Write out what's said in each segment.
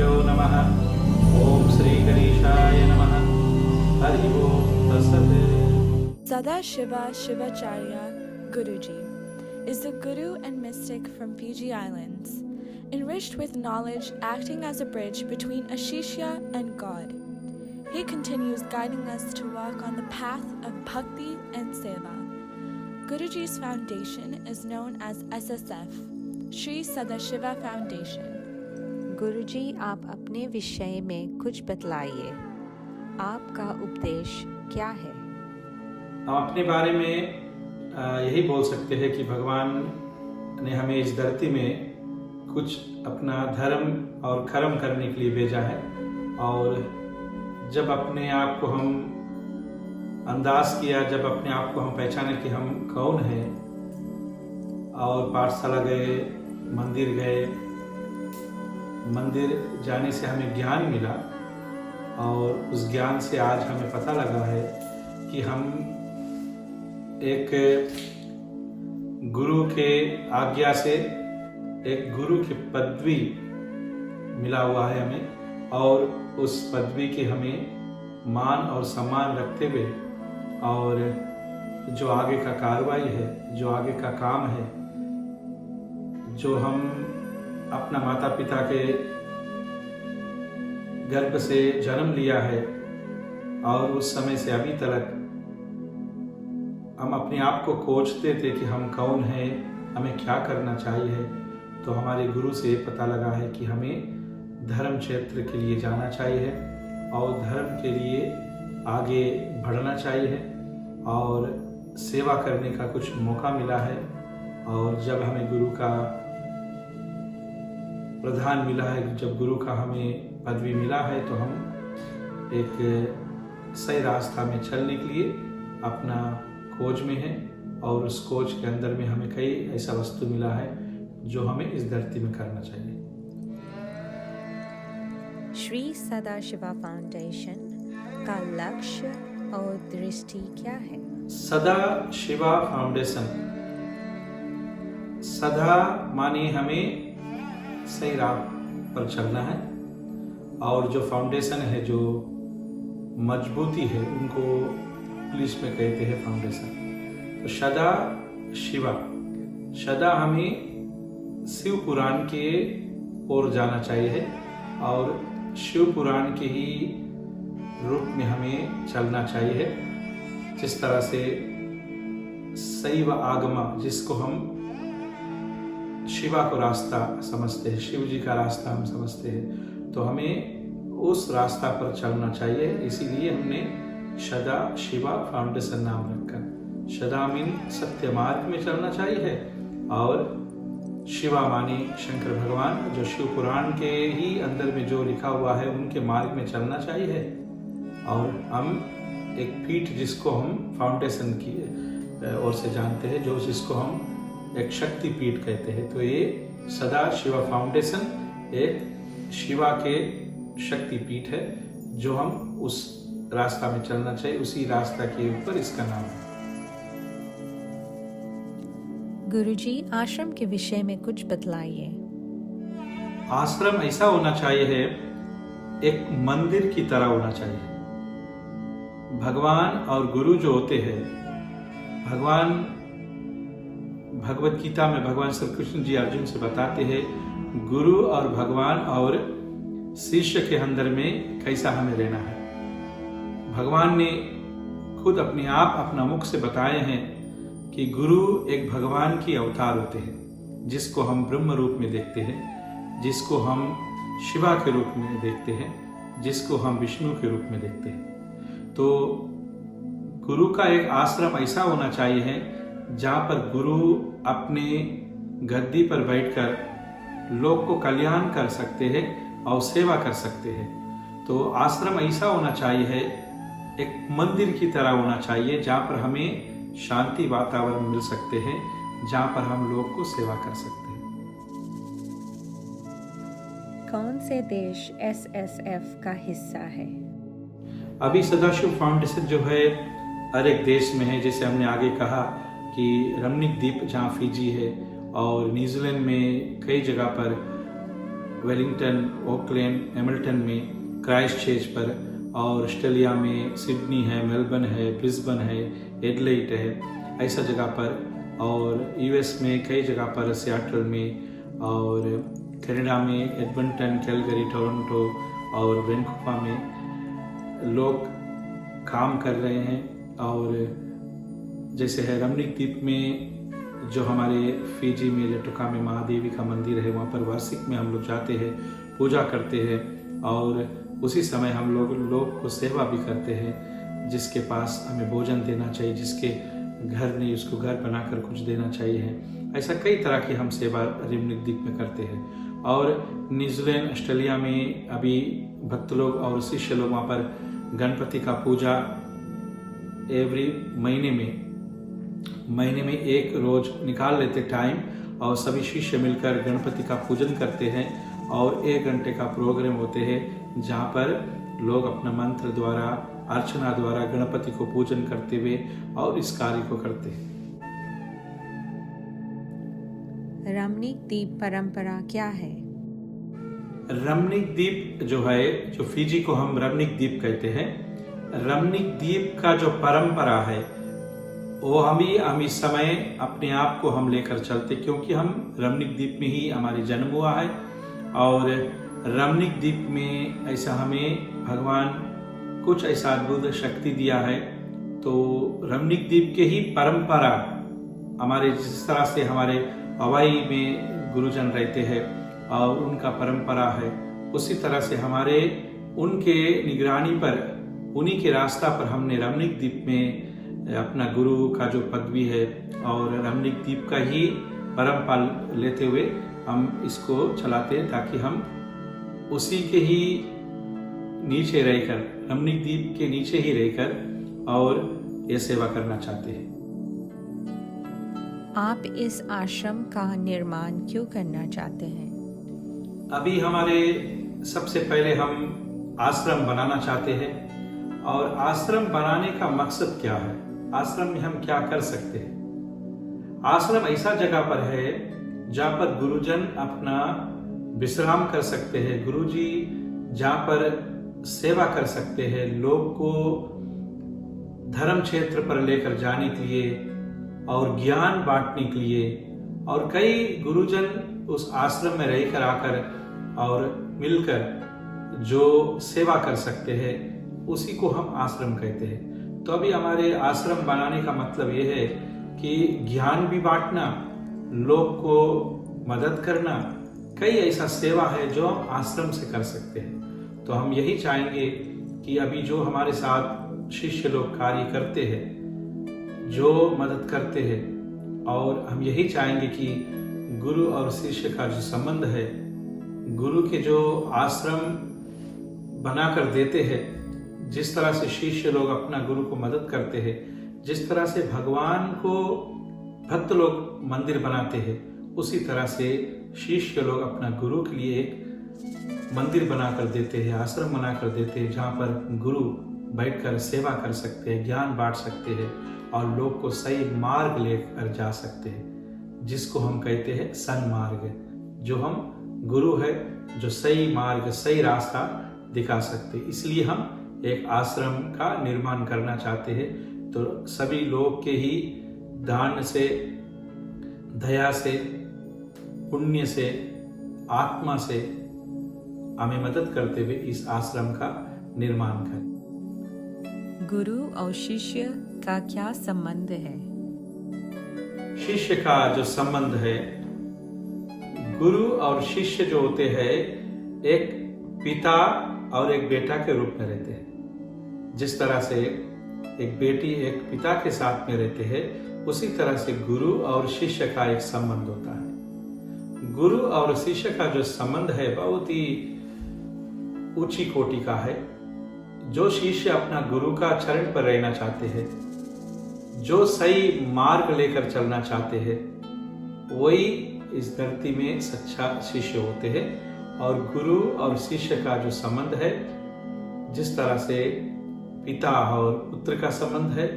गुरुभ्यो नमः। ओम श्री गणेशाय नमः। हरि ओम तत्सत्। Sadashiva Shivacharya Guruji is the guru and mystic from Fiji Islands, enriched with knowledge, acting as a bridge between a Shishya and God. He continues guiding us to walk on the path of bhakti and seva. Guruji's foundation is known as SSF, Sri Sadashiva Foundation. गुरुजी, आप अपने विषय में कुछ बतलाइए। आपका उपदेश क्या है? हम अपने बारे में यही बोल सकते हैं कि भगवान ने हमें इस धरती में कुछ अपना धर्म और कर्म करने के लिए भेजा है। और जब अपने आप को हम अंदाज किया, जब अपने आप को हम पहचाने कि हम कौन हैं, और पाठशाला गए, मंदिर गए, मंदिर जाने से हमें ज्ञान मिला, और उस ज्ञान से आज हमें पता लगा है कि हम एक गुरु के आज्ञा से एक गुरु की पदवी मिला हुआ है हमें, और उस पदवी के हमें मान और सम्मान रखते हुए, और जो आगे का कार्रवाई है, जो आगे का काम है, जो हम अपना माता पिता के गर्भ से जन्म लिया है, और उस समय से अभी तक हम अपने आप को खोजते थे कि हम कौन हैं, हमें क्या करना चाहिए। तो हमारे गुरु से पता लगा है कि हमें धर्म क्षेत्र के लिए जाना चाहिए, और धर्म के लिए आगे बढ़ना चाहिए, और सेवा करने का कुछ मौका मिला है। और जब हमें गुरु का प्रदान मिला है, जब गुरु का हमें पदवी मिला है, तो हम एक सही रास्ता में चलने के लिए अपना खोज में है, और उस खोज के अंदर में हमें कई ऐसा वस्तु मिला है जो हमें इस धरती में करना चाहिए। श्री सदाशिवा फाउंडेशन का लक्ष्य और दृष्टि क्या है? सदाशिवा फाउंडेशन, सदा माने हमें सही राह पर चलना है, और जो फाउंडेशन है, जो मजबूती है, उनको इंग्लिश में कहते हैं फाउंडेशन। तो सदा शिवा, सदा हमें शिव पुराण के ओर जाना चाहिए, और शिव पुराण के ही रूप में हमें चलना चाहिए। जिस तरह से शैव आगमा, जिसको हम शिवा को रास्ता समझते हैं, शिव जी का रास्ता हम समझते हैं, तो हमें उस रास्ता पर चलना चाहिए। इसीलिए हमने सदा शिवा फाउंडेशन नाम रखा। सदा मीन सत्य मार्ग में चलना चाहिए, और शिवा माने शंकर भगवान, जो शिव पुराण के ही अंदर में जो लिखा हुआ है उनके मार्ग में चलना चाहिए। और हम एक पीठ, जिसको हम फाउंडेशन की ओर से जानते हैं, जो जिसको हम एक शक्ति पीठ कहते हैं। तो ये सदा शिवा फाउंडेशन एक शिवा के शक्ति पीठ है, जो हम उस रास्ता में चलना चाहिए, उसी रास्ता के ऊपर इसका नाम है। गुरुजी, आश्रम के विषय में कुछ बतलाइए। आश्रम ऐसा होना चाहिए है, एक मंदिर की तरह होना चाहिए। भगवान और गुरु जो होते हैं, भगवान भगवत गीता में भगवान श्री कृष्ण जी अर्जुन से बताते हैं, गुरु और भगवान और शिष्य के अंदर में कैसा हमें रहना है। भगवान ने खुद अपने आप अपना मुख से बताए हैं कि गुरु एक भगवान की अवतार होते हैं, जिसको हम ब्रह्म रूप में देखते हैं, जिसको हम शिवा के रूप में देखते हैं, जिसको हम विष्णु के रूप में देखते हैं। तो गुरु का एक आश्रम ऐसा होना चाहिए जहाँ पर गुरु अपने गद्दी पर बैठकर लोग को कल्याण कर सकते हैं और सेवा कर सकते हैं। तो आश्रम ऐसा होना चाहिए, एक मंदिर की तरह होना चाहिए, जहाँ पर हमें शांति वातावरण मिल सकते हैं, जहाँ पर हम लोग को सेवा कर सकते हैं। कौन से देश SSF का हिस्सा है? अभी सदाशिव फाउंडेशन जो है हर एक देश में है। जैसे हमने आगे कहा कि रमणीक द्वीप जहाँ फिजी है, और न्यूजीलैंड में कई जगह पर वेलिंगटन, ओकलैंड, हैमिल्टन में, क्राइस्ट चर्च पर, और ऑस्ट्रेलिया में सिडनी है, मेलबर्न है, ब्रिस्बेन है, एडलेड है, ऐसा जगह पर, और यूएस में कई जगह पर, सियाटल में, और कनाडा में एडमंटन, कैलगरी, टोरंटो और वैंकूवर में लोग काम कर रहे हैं। और जैसे है रमणीक द्वीप में जो हमारे फिजी में लेटुका में महादेवी का मंदिर है, वहाँ पर वार्षिक में हम लोग जाते हैं, पूजा करते हैं, और उसी समय हम लोग को सेवा भी करते हैं। जिसके पास हमें भोजन देना चाहिए, जिसके घर नहीं उसको घर बनाकर कुछ देना चाहिए। ऐसा कई तरह की हम सेवा रमणीक द्वीप में करते हैं। और न्यूजीलैंड, ऑस्ट्रेलिया में अभी भक्त लोग और शिष्य लोग वहाँ पर गणपति का पूजा एवरी महीने में एक रोज निकाल लेते टाइम, और सभी शिष्य मिलकर गणपति का पूजन करते हैं। और 1 घंटे का प्रोग्राम होते हैं जहाँ पर लोग अपना मंत्र द्वारा, अर्चना द्वारा गणपति को पूजन करते हुए और इस कार्य को करते हैं। रमणीक द्वीप परंपरा क्या है? रमणीक द्वीप जो है, जो फिजी को हम रमणीक द्वीप कहते हैं, रमणीक द्वीप का जो परंपरा है वो हम इस समय अपने आप को हम लेकर चलते, क्योंकि हम रमणीक द्वीप में ही हमारी जन्म हुआ है। और रमणीक द्वीप में ऐसा हमें भगवान कुछ ऐसा अद्भुत शक्ति दिया है। तो रमणीक द्वीप के ही परंपरा हमारे, जिस तरह से हमारे हवाई में गुरुजन रहते हैं और उनका परंपरा है, उसी तरह से हमारे उनके निगरानी पर, उन्हीं के रास्ता पर हमने रमणीक द्वीप में अपना गुरु का जो पदवी है और रमणीक द्वीप का ही परंपरा लेते हुए हम इसको चलाते हैं, ताकि हम उसी के ही नीचे रहकर, रमणीक द्वीप के नीचे ही रहकर और ये सेवा करना चाहते हैं। आप इस आश्रम का निर्माण क्यों करना चाहते हैं? अभी हमारे सबसे पहले हम आश्रम बनाना चाहते हैं। और आश्रम बनाने का मकसद क्या है, आश्रम में हम क्या कर सकते हैं? आश्रम ऐसा जगह पर है जहाँ पर गुरुजन अपना विश्राम कर सकते हैं, गुरुजी जहाँ पर सेवा कर सकते हैं, लोग को धर्म क्षेत्र पर लेकर जाने के लिए और ज्ञान बांटने के लिए। और कई गुरुजन उस आश्रम में रहकर आकर और मिलकर जो सेवा कर सकते हैं, उसी को हम आश्रम कहते हैं। तो अभी हमारे आश्रम बनाने का मतलब ये है कि ज्ञान भी बांटना, लोग को मदद करना, कई ऐसा सेवा है जो हम आश्रम से कर सकते हैं। तो हम यही चाहेंगे कि अभी जो हमारे साथ शिष्य लोग कार्य करते हैं, जो मदद करते हैं, और हम यही चाहेंगे कि गुरु और शिष्य का जो संबंध है, गुरु के जो आश्रम बनाकर देते हैं, जिस तरह से शिष्य लोग अपना गुरु को मदद करते हैं, जिस तरह से भगवान को भक्त लोग मंदिर बनाते हैं, उसी तरह से शिष्य लोग अपना गुरु के लिए एक मंदिर बनाकर देते हैं, आश्रम बनाकर देते हैं, जहाँ पर गुरु बैठकर सेवा कर सकते हैं, ज्ञान बांट सकते हैं और लोग को सही मार्ग लेकर जा सकते हैं, जिसको हम कहते हैं सन्मार्ग। जो हम गुरु है जो सही मार्ग, सही रास्ता दिखा सकते हैं। इसलिए हम एक आश्रम का निर्माण करना चाहते हैं। तो सभी लोग के ही दान से, दया से, पुण्य से, आत्मा से हमें मदद करते हुए इस आश्रम का निर्माण करें। गुरु और शिष्य का क्या संबंध है? शिष्य का जो संबंध है, गुरु और शिष्य जो होते हैं, एक पिता और एक बेटा के रूप में रहते हैं। जिस तरह से एक बेटी एक पिता के साथ में रहते हैं, उसी तरह से गुरु और शिष्य का एक संबंध होता है। गुरु और शिष्य का जो संबंध है बहुत ही ऊंची कोटि का है। जो शिष्य अपना गुरु का चरण पर रहना चाहते हैं, जो सही मार्ग लेकर चलना चाहते हैं, वही इस धरती में सच्चा शिष्य होते हैं। और गुरु और शिष्य का जो संबंध है, जिस तरह से पिता और पुत्र का संबंध है,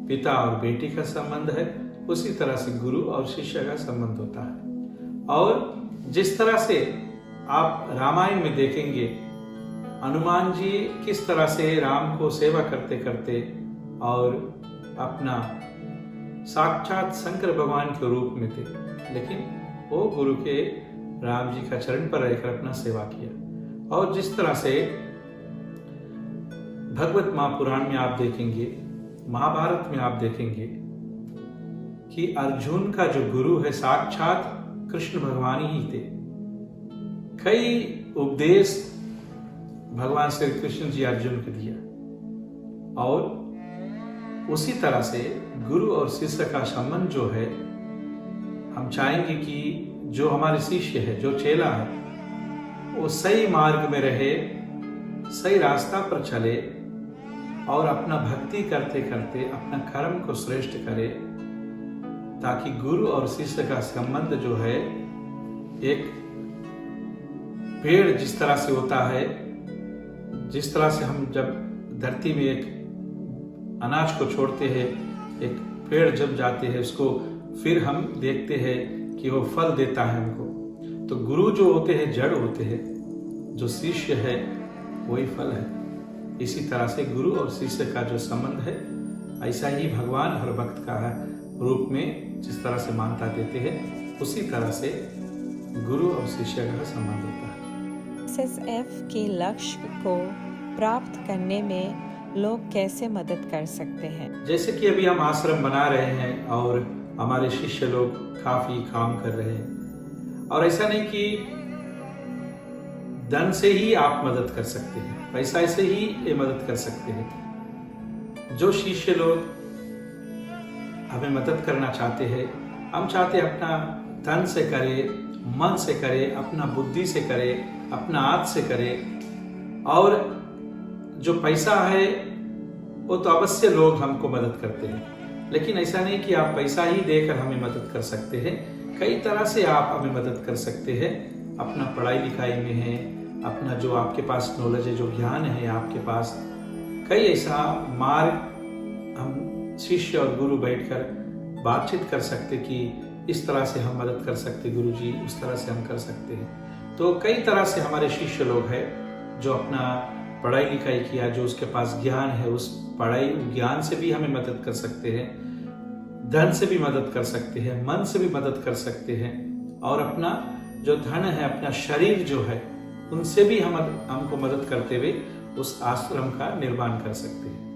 पिता और बेटी का संबंध है, उसी तरह से गुरु और शिष्य का संबंध होता है। और जिस तरह से आप रामायण में देखेंगे हनुमान जी किस तरह से राम को सेवा करते करते और अपना साक्षात शंकर भगवान के रूप में थे, लेकिन वो गुरु के राम जी का चरण पर रहकर अपना सेवा किया। और जिस तरह से भगवत महापुराण में आप देखेंगे, महाभारत में आप देखेंगे कि अर्जुन का जो गुरु है साक्षात कृष्ण भगवान ही थे। कई उपदेश भगवान श्री कृष्ण जी अर्जुन को दिया। और उसी तरह से गुरु और शिष्य का संबंध जो है, हम चाहेंगे कि जो हमारे शिष्य है, जो चेला है, वो सही मार्ग में रहे, सही रास्ता पर चले और अपना भक्ति करते करते अपना कर्म को श्रेष्ठ करे, ताकि गुरु और शिष्य का संबंध जो है, एक पेड़ जिस तरह से होता है, जिस तरह से हम जब धरती में एक अनाज को छोड़ते हैं, एक पेड़ जब जाते हैं उसको फिर हम देखते हैं कि वो फल देता है हमको। तो गुरु जो होते हैं जड़ होते हैं, जो शिष्य है वही फल है। इसी तरह से गुरु और शिष्य का जो संबंध है, ऐसा ही भगवान हर भक्त का रूप में जिस तरह से मानता देते हैं, उसी तरह से गुरु और शिष्य का संबंध होता है। SSF के लक्ष्य को प्राप्त करने में लोग कैसे मदद कर सकते हैं? जैसे कि अभी हम आश्रम बना रहे हैं और हमारे शिष्य लोग काफी काम कर रहे हैं, और ऐसा नहीं कि धन से ही आप मदद कर सकते हैं, पैसा से ही ये मदद कर सकते हैं। जो शिष्य लोग हमें मदद करना चाहते हैं, हम चाहते हैं अपना धन से करे, मन से करे, अपना बुद्धि से करे, अपना हाथ से करे। और जो पैसा है वो तो अवश्य लोग हमको मदद करते हैं, लेकिन ऐसा नहीं कि आप पैसा ही देकर हमें मदद कर सकते हैं। कई तरह से आप हमें मदद कर सकते हैं। अपना पढ़ाई लिखाई में है, अपना जो आपके पास नॉलेज है, जो ज्ञान है आपके पास, कई ऐसा मार्ग हम शिष्य और गुरु बैठकर बातचीत कर सकते कि इस तरह से हम मदद कर सकते गुरु जी, उस तरह से हम कर सकते हैं। तो कई तरह से हमारे शिष्य लोग हैं जो अपना पढ़ाई लिखाई किया, जो उसके पास ज्ञान है, उस पढ़ाई ज्ञान से भी हमें मदद कर सकते हैं, धन से भी मदद कर सकते हैं, मन से भी मदद कर सकते हैं, और अपना जो धन है, अपना शरीर जो है, उनसे भी हमको मदद करते हुए उस आश्रम का निर्माण कर सकते हैं।